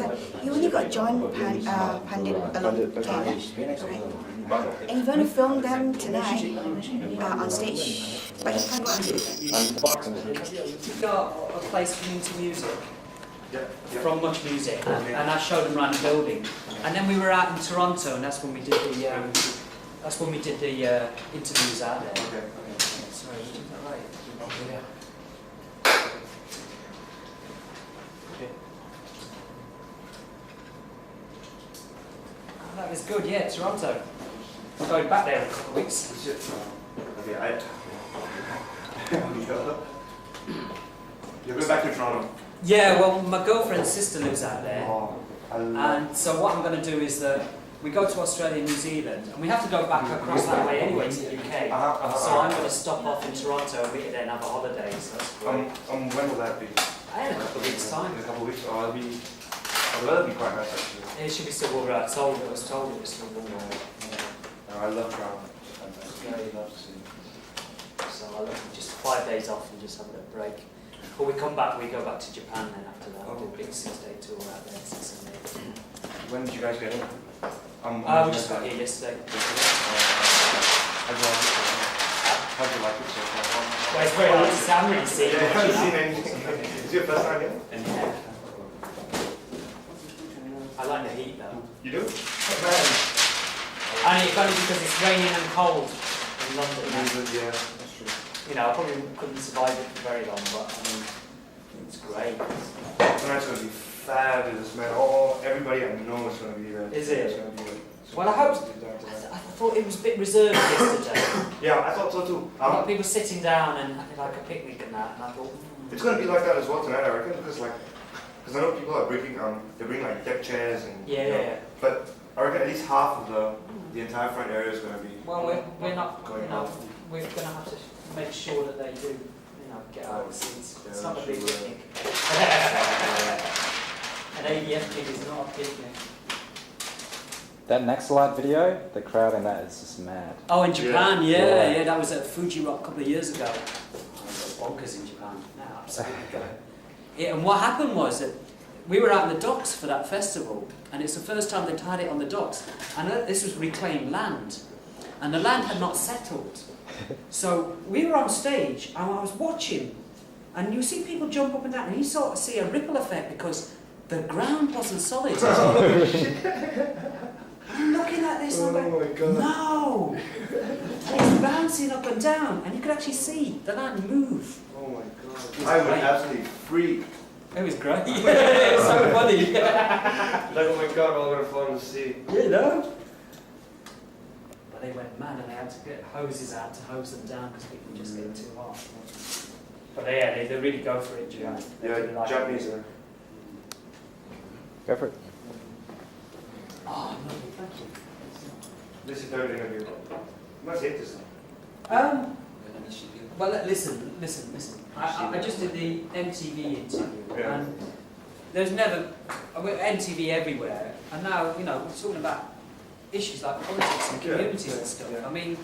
that you only got John Pandit alone. And you're going to film them tonight on stage, but you can't go on stage. You've got a place for into music. From Much Music, and I showed them around the building. And then we were out in Toronto, and that's when we did the interviews out there. Okay. Sorry, is that right? Yeah. Oh, that was good, yeah, Toronto. I'm going back there in a couple of weeks. Okay, you're going back to Toronto? Yeah, well, my girlfriend's sister lives out there. Oh, And so what I'm going to do is that we go to Australia and New Zealand, and we have to go back across that way anyway to the UK. So I'm going to stop off in Toronto and meet you there and have a holiday. So that's great. When will that be? In a couple of weeks' time. In a couple of weeks? Oh, that'll be quite nice actually. It should be still warm. I was told it was still warm. I love traveling. I really love to see. So I'll just 5 days off and just have a little break. But we come back, we go back to Japan then after that. We'll do a big 6-day tour out there. 6 and 8. When did you guys get in? We just got here yesterday. How'd you like it so far? Well, it's very hard to say. I haven't really seen it. I haven't seen anything. Is it your first time here? Yeah. I like the heat though. You do? And it's only because it's raining and cold in London. Yeah, that's true. You know, I probably couldn't survive it for very long, but I mean, it's great. Tonight's going to be fabulous, man. Everybody I know is going to be there. Is it? It's going to be there. Well, I hope. I thought it was a bit reserved yesterday. Yeah, I thought so too. Like people sitting down and having like a picnic and that, and I thought. It's going to be like that as well tonight, I reckon, because I know people are bringing they bring like deck chairs and. Yeah. But I reckon at least half of the entire front area is going to be. Well, we're not going off. We're going to have to make sure that they do, get out of the seats. It's not a big picnic. An ADF picnic is not a picnic. That next light video, the crowd in that is just mad. Oh, in Japan, yeah, that was at Fuji Rock a couple of years ago. Bonkers in Japan. No, absolutely. And what happened was that we were out in the docks for that festival, and it's the first time they'd had it on the docks. And this was reclaimed land, and the land had not settled. So we were on stage, and I was watching, and you see people jump up and down, and you sort of see a ripple effect because the ground wasn't solid. I'm looking at this, and I'm like, no! And it's bouncing up and down, and you could actually see the land move. Oh my god. I would absolutely freak. It was great. It was so funny. Like, oh my god, we're all going to fall in the sea. Yeah, no? But they went mad, and they had to get hoses out to hose them down because people just get too hot. But they really go for it, Japan. Yeah, really Japanese are. Go for it. Oh, no, thank you. This is third interview. You must hate this thing. Well, listen. I just did the MTV interview, and there's never MTV everywhere, and now we're talking about issues like politics and communities and stuff. I mean,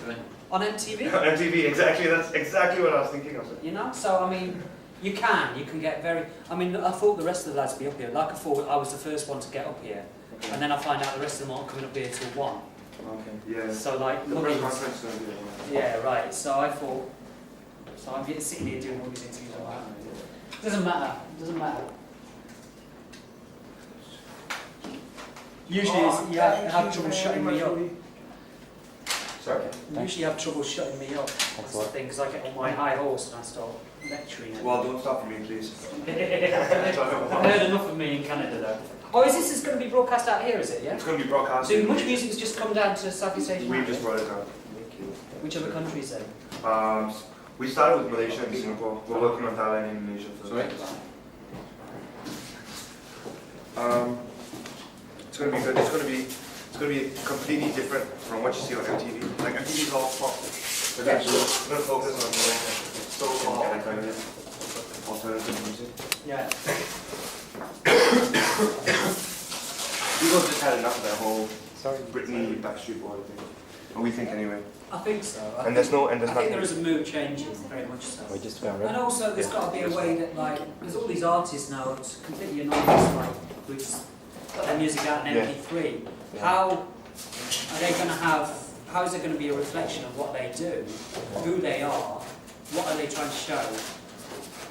on MTV. MTV, exactly. That's exactly what I was thinking of. So I mean, you can get very. I mean, I thought the rest of the lads would be up here. Like I thought I was the first one to get up here, and then I find out the rest of them aren't coming up here till 1. Okay. Yeah. So like, the press conference is going to be like. Yeah, right. So I thought. So I'm sitting here doing all these interviews like that. Doesn't matter. Usually you have trouble shutting me up. Sorry? Usually you have trouble shutting me up. That's the thing, because I get on my high horse and I start lecturing. Well, don't stop for me, please. I've heard enough of me in Canada though. Oh, is this going to be broadcast out here, is it? Yeah? It's going to be broadcast. So Much Music's just come down to Southeast Asia? We just brought it down. Which other countries then? We started with Malaysia and Singapore. We're working on Thailand and Indonesia. It's going to be good. It's going to be completely different from what you see on MTV. Like MTV is all pop. We're going to focus on so-called alternative music. Yeah. People have just had enough of that whole Britney Backstreet Boy thing. Or we think anyway. I think so. I think there is a mood changing, very much so. We just found it. And also, there's got to be a way that, like, there's all these artists now, it's completely anonymous, like, with music out in MP3, how are they going to have? How is it going to be a reflection of what they do, who they are, what are they trying to show?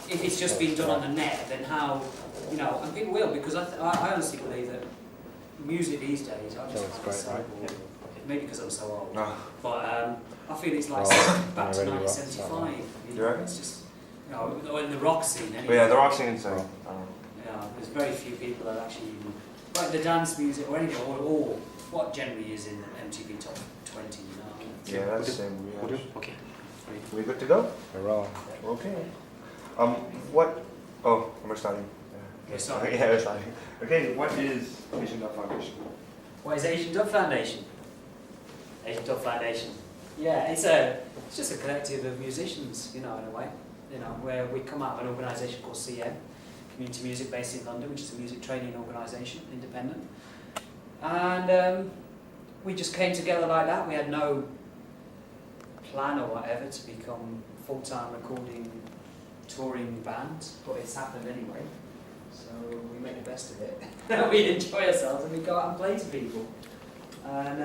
If it's just being done on the net, then how, you know, and people will, because I honestly believe that music these days, I just find it so boring. Maybe because I'm so old, but I feel it's like back to 1975. You know, it's just, you know, in the rock scene. Anyway. But yeah, the rock scene is yeah, there's very few people that actually even, like the dance music or anything, or what generally is in MTV Top 20. You know. Yeah, that's the same. Okay. We good to go? We're rolling. Okay. What? Oh, we're starting. We're starting. Yeah, we're starting. Okay, what is Asian Dub Foundation? What is Asian Dub Foundation? Asian Dub Foundation. Yeah, it's just a collective of musicians, you know, in a way. You know, where we come out of an organisation called CM, Community Music, based in London, which is a music training organisation, independent. And we just came together like that. We had no plan or whatever to become full-time recording, touring bands, but it's happened anyway. So we make the best of it. We enjoy ourselves and we go out and play to people. And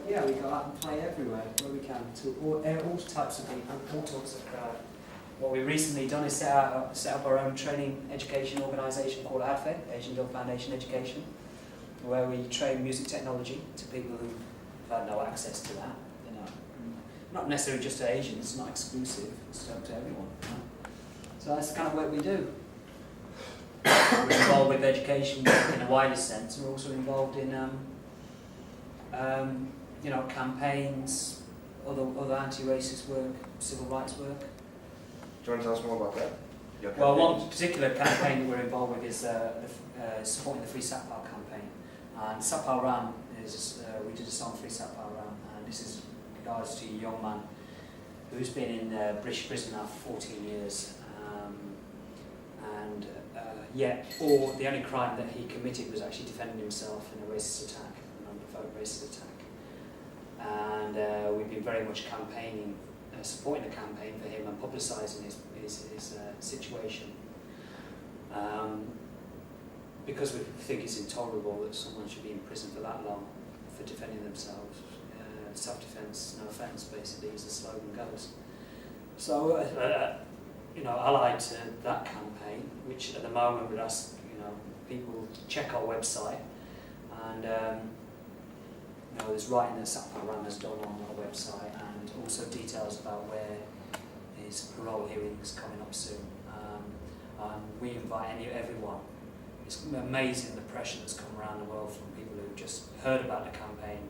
yeah, we go out and play everywhere where we can to all types of people, all types of crowd. What we've recently done is set up our own training education organisation called ADFED, Asian Dub Foundation Education, where we train music technology to people who've had no access to that. You know, not necessarily just to Asians, it's not exclusive, it's open to everyone. You know? So that's kind of what we do. We're involved with education in a wider sense. We're also involved in, you know, campaigns, other anti-racist work, civil rights work. Do you want to tell us more about that? Your Well, campaigns? one particular campaign that we're involved with is supporting the Free Satpal campaign. And Satpal Ram is, we did a song Free Satpal Ram, and this is in regards to a young man who's been in British prison now for 14 years. Or the only crime that he committed was actually defending himself in a racist attack, an unprovoked racist attack. And we've been very much campaigning, supporting the campaign for him and publicising his situation. Because we think it's intolerable that someone should be in prison for that long for defending themselves. Self-defence, no offence, basically, as the slogan goes. So, you know, allied to that campaign, which at the moment would ask, you know, people to check our website, and you know, there's writing that Satpal Ram has done on our website, and also details about where his parole hearing is coming up soon. And we invite everyone. It's amazing the pressure that's come around the world from people who've just heard about the campaign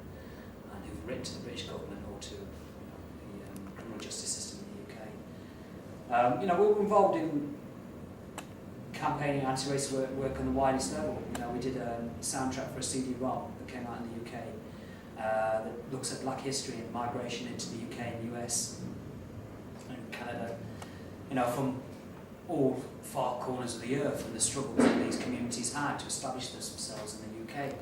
and who've written to the British government or to, you know, the criminal justice system in the UK. You know, we're involved in campaigning anti-racist work on the widest level. You know, we did a soundtrack for a CD-ROM that came out in the UK that looks at black history and migration into the UK and US and Canada. You know, from all far corners of the earth and the struggles that these communities had to establish themselves in the UK.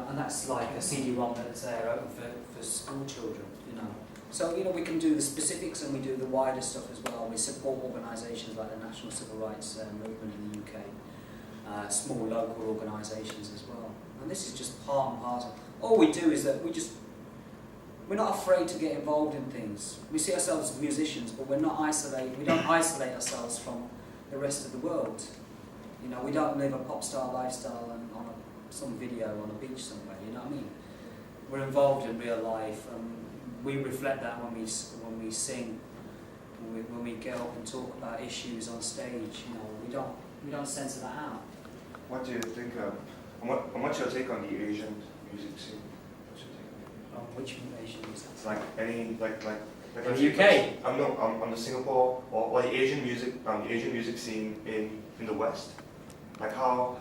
And that's like a CD-ROM that's there open for school children, you know. So, you know, we can do the specifics and we do the wider stuff as well. We support organisations like the National Civil Rights Movement in the UK, small local organisations as well. And this is just part and parcel. All we do is that we're not afraid to get involved in things. We see ourselves as musicians, but we're not isolated. We don't isolate ourselves from the rest of the world. You know, we don't live a pop star lifestyle and on some video on a beach somewhere. You know what I mean? We're involved in real life, and we reflect that when we sing, when we get up and talk about issues on stage. You know, we don't censor that out. What do you think of? What's your take on the Asian music scene? Which Asian music? Like any like in the UK? On the Singapore or the Asian music scene in the West. Like how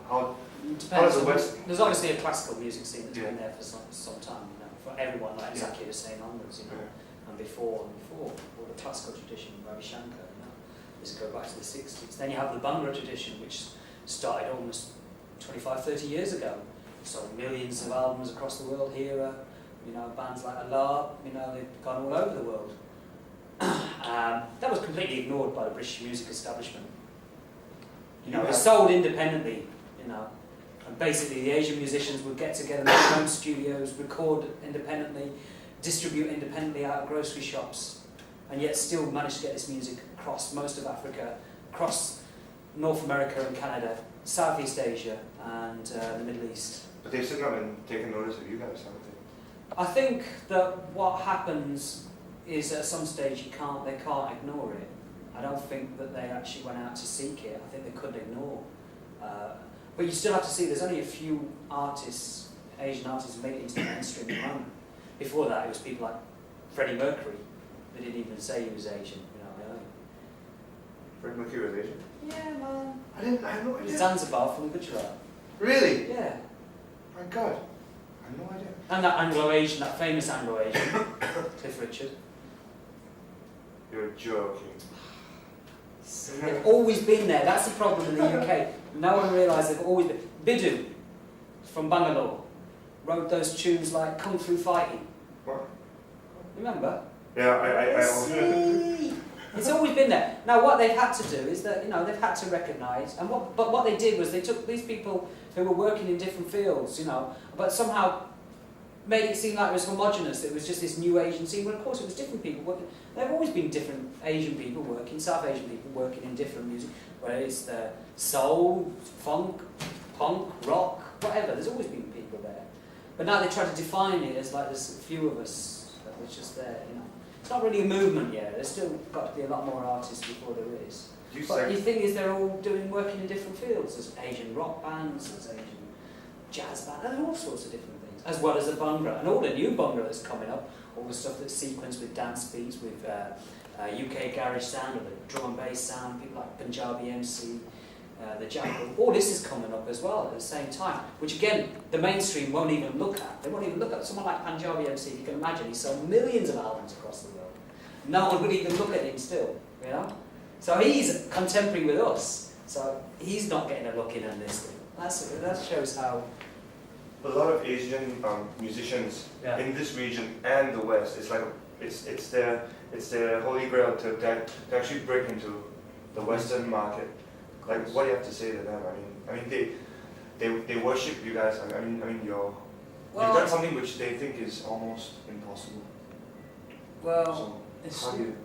does the West? There's obviously a classical music scene that's been there for some time, you know, for everyone, like exactly the same onwards, you know, and before, all the classical tradition, Ravi Shankar, you know, this go back to the 60s. Then you have the Bhangra tradition, which started almost 25, 30 years ago. Sold millions of albums across the world here. You know, bands like Allah, you know, they've gone all over the world. That was completely ignored by the British music establishment. You know, it was sold independently, you know. And basically, the Asian musicians would get together in their own studios, record independently, distribute independently out of grocery shops, and yet still manage to get this music across most of Africa, across North America and Canada, Southeast Asia, and the Middle East. But they've sitting up and taken notice of you guys, haven't they? I think that what happens is at some stage they can't ignore it. I don't think that they actually went out to seek it. I think they couldn't ignore. But you still have to see there's only a few artists, Asian artists, who made it into the mainstream at the moment. Before that, it was people like Freddie Mercury. They didn't even say he was Asian. Freddie Mercury was Asian? Yeah, man. I had no idea. Zanzibar from Gujarat. Really? Yeah. My God. I had no idea. And that Anglo-Asian, that famous Anglo-Asian, Cliff Richard. You're joking. So they've always been there. That's the problem in the UK. No one realised they've always been. Biddu, from Bangalore, wrote those tunes like Kung Fu Fighting. What? Remember? Yeah, I It's always been there. Now, what they've had to do is that they've had to recognise, but what they did was they took these people who were working in different fields, but somehow made it seem like it was homogenous. It was just this new Asian scene. Well, of course, it was different people working. There have always been different Asian people working, South Asian people working in different music, whether it's the soul, funk, punk, rock, whatever. There's always been people there. But now they try to define it as like there's a few of us that was just there. It's not really a movement yet. There's still got to be a lot more artists before there is. But the thing is, they're all working in different fields. There's Asian rock bands, there's Asian jazz bands, there's all sorts of different things, as well as the Bhangra, and all the new Bhangra that's coming up, all the stuff that's sequenced with dance beats, with UK garage sound, or the drum and bass sound, people like Punjabi MC, the Jackal, all this is coming up as well at the same time, which again, the mainstream won't even look at. They won't even look at someone like Punjabi MC, if you can imagine, he sold millions of albums across the world. No one would even look at him still, So he's contemporary with us, so he's not getting a look in on this thing. That shows how... A lot of Asian musicians in this region and the West, it's like it's their holy grail to actually break into the Western market. Like, what do you have to say to them? I mean, they worship you guys. You've done something which they think is almost impossible. Well, so do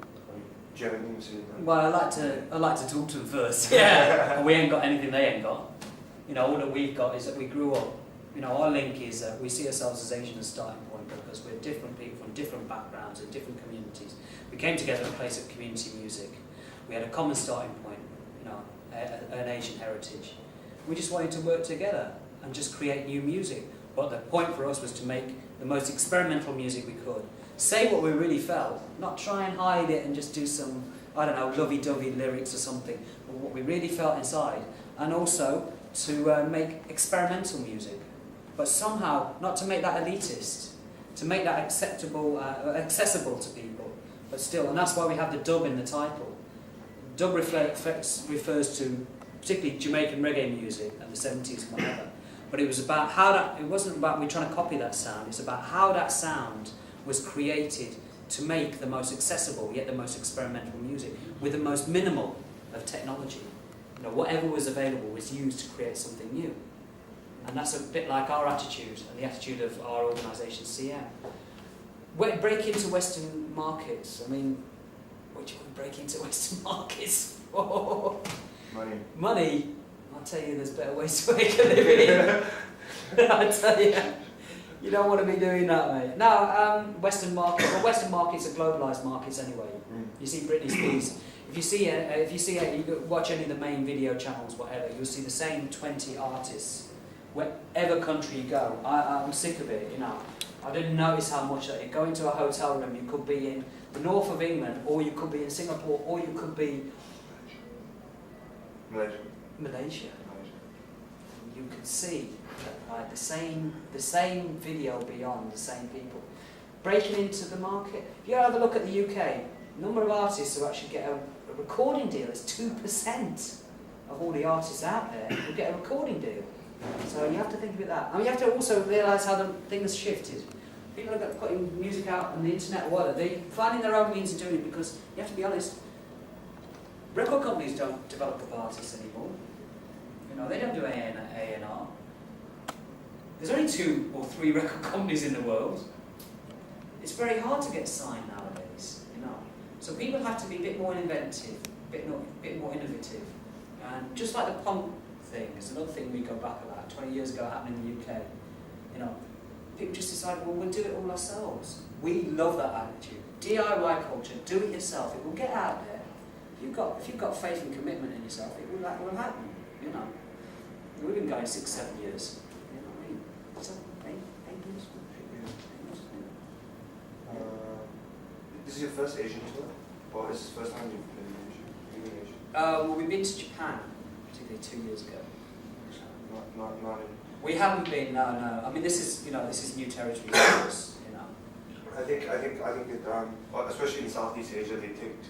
you have anything to say to them? Well, I like to talk to them first. Yeah, we ain't got anything they ain't got. All that we've got is that we grew up. Our link is that we see ourselves as Asian as a starting point because we're different people from different backgrounds and different communities. We came together in a place of community music. We had a common starting point, an Asian heritage. We just wanted to work together and just create new music. But the point for us was to make the most experimental music we could. Say what we really felt, not try and hide it and just do some, lovey-dovey lyrics or something, but what we really felt inside. And also to make experimental music. But somehow, not to make that elitist, to make that accessible to people, but still, and that's why we have the dub in the title. Dub refers to particularly Jamaican reggae music and the 70s and whatever, but it was about it wasn't about we trying to copy that sound, it's about how that sound was created to make the most accessible, yet the most experimental music, with the most minimal of technology. Whatever was available was used to create something new. And that's a bit like our attitude and the attitude of our organisation, CM. Break into Western markets. What do you want to break into Western markets for? Money? I'll tell you, there's better ways to make a living. I tell you, you don't want to be doing that, mate. Now, Western markets are globalised markets anyway. You see Britney Spears. If you watch any of the main video channels, whatever, you'll see the same 20 artists. Wherever country you go, I'm sick of it, I didn't notice how much that you go into a hotel room, you could be in the north of England, or you could be in Singapore, or you could be Malaysia. You could see that, the same video beyond the same people. Breaking into the market. If you have a look at the UK, number of artists who actually get a recording deal is 2% of all the artists out there who get a recording deal. So you have to think about that. You have to also realise how the thing has shifted. People are putting music out on the internet or whatever. They're finding their own means of doing it because, you have to be honest, record companies don't develop the artists anymore. They don't do A&R. There's only 2 or 3 record companies in the world. It's very hard to get signed nowadays, you know. So people have to be a bit more inventive, a bit more innovative. And just like the punk thing, is another thing we go back about 20 years ago happened in the UK. You know, people just decided, well, we'll do it all ourselves. We love that attitude. DIY culture, do it yourself. It will get out there. If you've got faith and commitment in yourself, it will happen. You know, we've been going 6-7 years. You know what I mean? So, 8 years. This is your first Asian tour, or is this the first time you've been in Asia? Well, we've been to Japan, particularly 2 years ago. Not in. We haven't been. No. I mean, this is new territory for us. You know. I think that especially in Southeast Asia, they take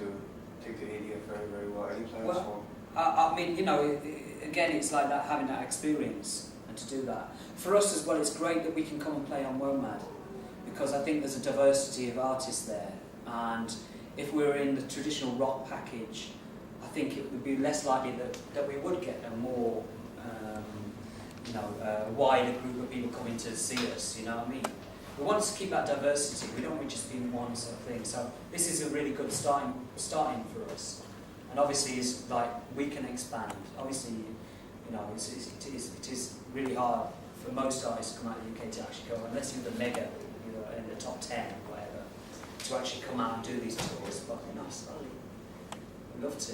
the ADF very, very well. Any plans for? I mean, you know, again, it's like that, having that experience and to do that. For us as well, it's great that we can come and play on WOMAD, because I think there's a diversity of artists there. And if we were in the traditional rock package, I think it would be less likely that we would get a more, a wider group of people coming to see us, you know what I mean? We want to keep that diversity, we don't want to just be in one sort of thing. So this is a really good starting for us. And obviously it's like, we can expand. Obviously, you know, it is really hard for most artists to come out of the UK to actually go, unless you're the mega, you know, in the top 10 or whatever, to actually come out and do these tours. But you know, slowly, we'd love to.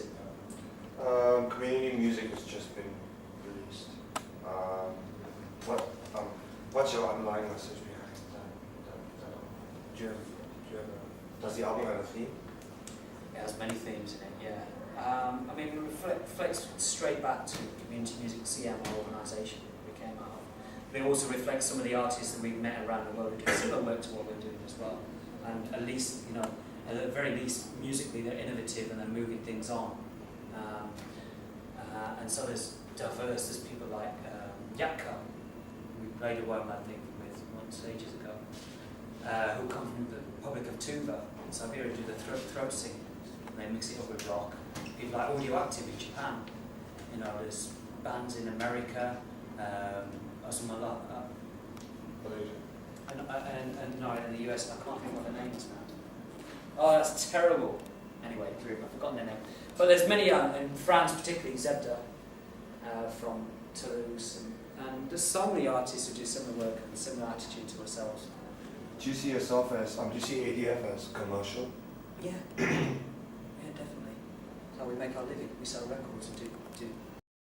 Community music has just been released. What's your underlying message behind that? Does the album have a theme? It has many themes in it, yeah. I mean, it reflects straight back to community music CM organisation we came out of. But it also reflects some of the artists that we've met around the world who do similar work to what we're doing as well. And at least, you know, at the very least, musically they're innovative and they're moving things on. And so there's diverse. There's people like Yakko, we played a WOMAD thing with once ages ago, who come from the Republic of Tuva in Siberia, do the throat singing, and they mix it up with rock. People like Audioactive in Japan. You know, there's bands in America, and no, in the US, I can't think what their name is now. Oh, that's terrible. Anyway, I've forgotten their name. But there's many, in France particularly, Zebda from Toulouse, and there's so many artists who do similar work and similar attitude to ourselves. Do you see yourself as, do you see ADF as commercial? Yeah, yeah, definitely. That's how we make our living. We sell records and do